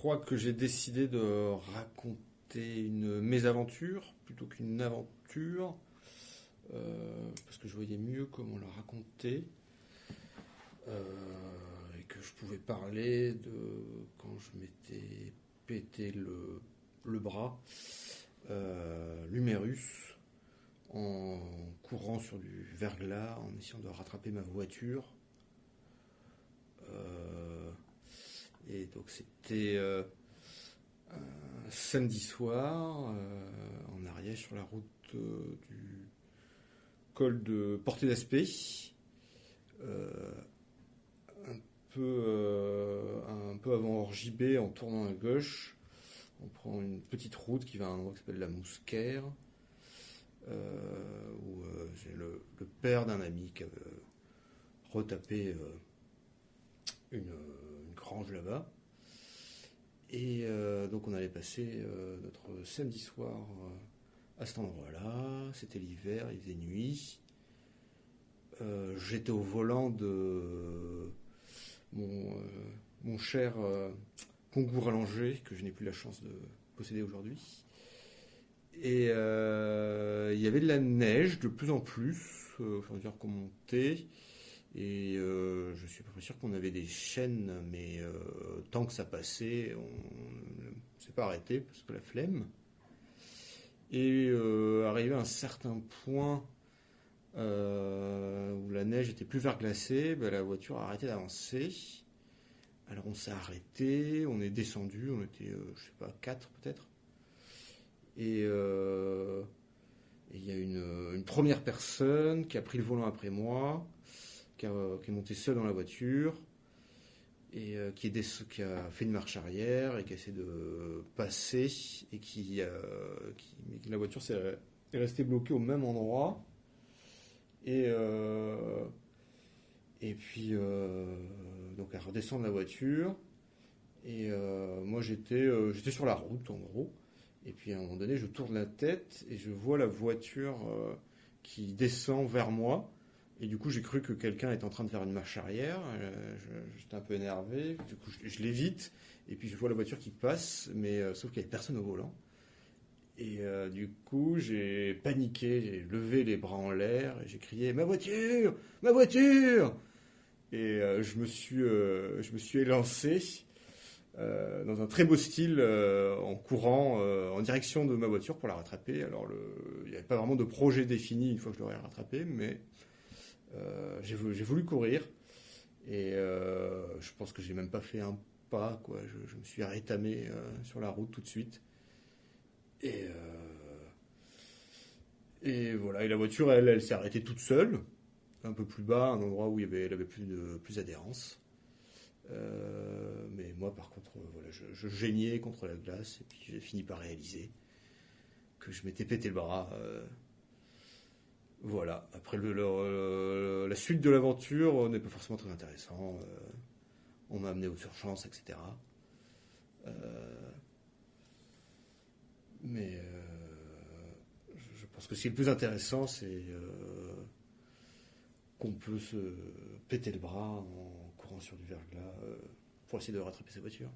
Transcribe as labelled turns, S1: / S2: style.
S1: crois que j'ai décidé de raconter une mésaventure plutôt qu'une aventure, parce que je voyais mieux comment la raconter, et que je pouvais parler de quand je m'étais pété le bras, l'humérus, en courant sur du verglas, en essayant de rattraper ma voiture. Et donc c'était un samedi soir en Ariège sur la route du col de Portée d'Aspet, un peu avant Orgibé, en tournant à gauche. On prend une petite route qui va à un endroit qui s'appelle la Mousquaire, où j'ai le père d'un ami qui avait retapé une grange là-bas. Et donc on allait passer notre samedi soir à cet endroit-là. C'était l'hiver, il faisait nuit. J'étais au volant de mon cher Concours rallongé, que je n'ai plus la chance de posséder aujourd'hui. Et il y avait de la neige de plus en plus, faut dire qu'on montait. Et je suis pas sûr qu'on avait des chaînes, mais tant que ça passait, on ne s'est pas arrêté parce que la flemme. Et arrivé à un certain point où la neige était plus verglacée, la voiture a arrêté d'avancer. Alors on s'est arrêté, on est descendu, on était, je sais pas, 4 peut-être. Et il y a une première personne qui a pris le volant après moi, qui est monté seul dans la voiture, et qui a fait une marche arrière et qui a essayé de passer, et mais la voiture est restée bloquée au même endroit. Et puis donc elle redescend de la voiture, et moi j'étais sur la route en gros. Et puis à un moment donné, je tourne la tête et je vois la voiture qui descend vers moi. Et du coup, j'ai cru que quelqu'un était en train de faire une marche arrière. J'étais un peu énervé. Du coup, je l'évite. Et puis je vois la voiture qui passe, mais sauf qu'il n'y avait personne au volant. Et du coup, j'ai paniqué. J'ai levé les bras en l'air et j'ai crié: Ma voiture! Ma voiture! Et je me suis élancé dans un très beau style, en courant en direction de ma voiture pour la rattraper. Alors, il n'y avait pas vraiment de projet défini une fois que je l'aurais rattrapé, mais j'ai voulu courir. Et je pense que j'ai même pas fait un pas, quoi. Je me suis rétamé sur la route tout de suite. Et voilà. Et la voiture, elle s'est arrêtée toute seule, un peu plus bas, un endroit où elle avait plus d'adhérence. Mais moi, par contre, voilà, je geignais contre la glace, et puis j'ai fini par réaliser que je m'étais pété le bras. Voilà. Après, la suite de l'aventure n'est pas forcément très intéressant. On m'a amené aux urgences, etc. Mais je pense que ce qui est le plus intéressant, c'est qu'on peut se péter le bras en courant sur du verglas pour essayer de rattraper sa voiture.